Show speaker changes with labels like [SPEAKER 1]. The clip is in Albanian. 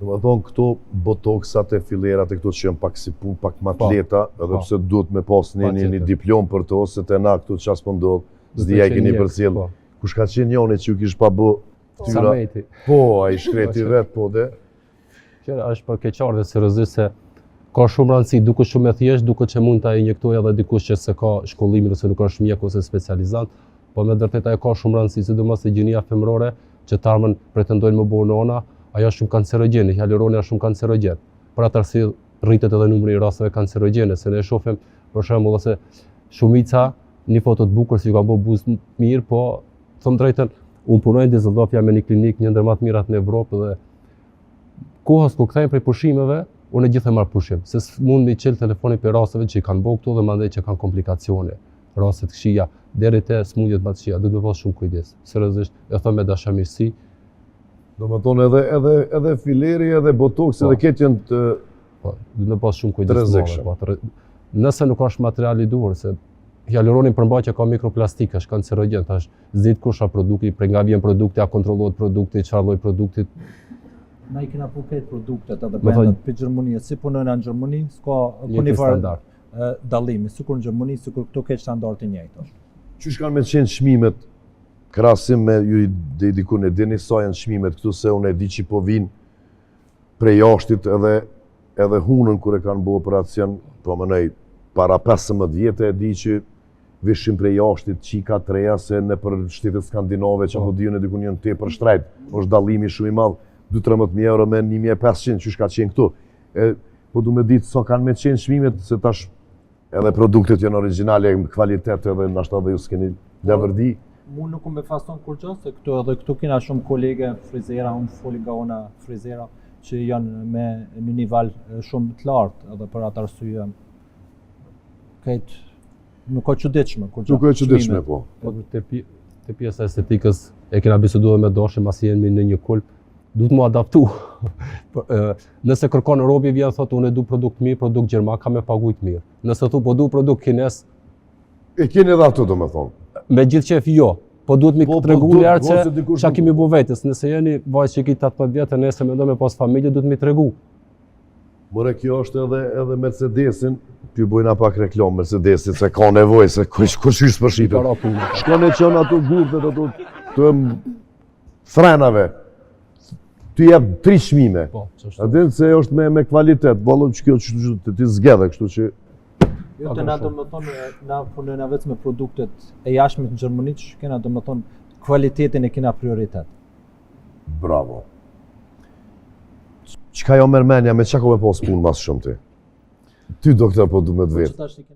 [SPEAKER 1] Do më thonë këto botoksat e filerat e këto që janë pak si punë, pak më atleta, edhe pse duhet me pas një diplom për to, se të na këto çast po ndodh, s'dija keni përcjell. Kush ka qenë njëri që ju kish pa bë tyra?
[SPEAKER 2] Sameti.
[SPEAKER 1] Po, ai shkreti vet, po dhe.
[SPEAKER 2] Që është për keqardhë seriozisht se ka shumë rëndësi, duke shumë e thjesht, duke që mund ta injektojë edhe dikush që se ka shkollimin ose nuk është mjek ose specializant, po me vërtet ajo ka shumë rëndësi, sidomos se gjinia femërore që tarmën pretendojnë më bëjnë ona, ajo është shumë kancerogjene, hialuroni është shumë kancerogjen. Për atë arsye rritet edhe numri i rasteve kancerogjene, se ne shohim për shembull ose shumica një foto të bukur si ka bërë buzë mirë, po them drejtën, unë punoj në Dizëldorf, jam në një klinikë një ndër më të mirat në Evropë dhe kohës kur kthejmë prej pushimeve, unë gjithë e marr pushim, se mund me qel telefonin për rasteve që i kanë bërë këtu dhe mandej që kanë komplikacione, raste të këqija, deri te smundjet më të këqija, duhet me pas shumë kujdes. Seriozisht, e them me dashamirësi.
[SPEAKER 1] Do më thonë edhe fileri, edhe botoks, edhe këtë janë të...
[SPEAKER 2] Po, duhet me pas shumë kujdes. Nëse nuk është material i duhur, se hialuronin përmbajtja ka mikroplastik, është kancerogjen, tash zgjidh kush ka produkti, prej nga vjen produkti, a kontrollohet produkti, çfarë lloj produktit.
[SPEAKER 3] Na i kena puket produktet edhe brendat për Gjermani, si punojnë në Gjermani, s'ka kunivar dallimi, sikur në Gjermani, sikur këto ke standardin njëjtë.
[SPEAKER 1] Qysh kanë me qenë çmimet, krahasim me ju diku në dini sa janë çmimet këtu, se unë e di që po vinë prej jashtit edhe hunën kur e kanë bërë operacion, po mënej para 15 vjetë e di që vishim prej jashtit qika treja, se në për shtetet skandinave që apo diun e diku janë tepër shtrejt, është dallimi shumë i madh. 2-13.000 euro me 1.500, që ka qenë këtu. Po du me ditë sa kanë me qenë çmimet, se tash edhe produktet janë origjinale, kvalitet edhe nashta dhe ju s'keni levërdi.
[SPEAKER 3] Mu nuk me fason kur gjë, se këtu kena shumë kolege frizera, unë foli nga ona frizera, që janë me një nivel shumë të lartë, edhe për atë arsye nuk ka çuditshme kur gjë.
[SPEAKER 1] Nuk ka çuditshme, po.
[SPEAKER 2] Te pjesa estetikës e kena biseduar me Dashim, masi jemi në një kulp, duhet mu adaptu. Nëse kërkon robi vjen thotë unë du produkt mirë, produkt gjerman, ka me pagujt mirë. Nëse thu po du produkt kines,
[SPEAKER 1] e keni edhe ato do me thonë.
[SPEAKER 2] Me gjithë qef jo, po duhet mi tregu lërë që qa kemi bu vetës. Nëse jeni vajzë që ki 18 vjetë, nëse me do me pas familje, duhet mi tregu.
[SPEAKER 1] More kjo është edhe Mercedesin, t'ju bojna pak reklam Mercedesit, se ka nevoj, se kush është për shqipet. Shkone qënë ato gurtet, ato të frenave. Ty jep 3 çmime. A din se është me kvalitet, bollon që kjo që ti zgjedhe kështu që...
[SPEAKER 3] Jo të na do më thonë, na punojna vetëm me produktet e jashtme të Gjermanisë, që kena do më thonë, kvalitetin e kena prioritet.
[SPEAKER 1] Bravo. Çka jo mërmenja, me çka ko me pas punë mas shumë ti? Ty doktor po du me të vetë.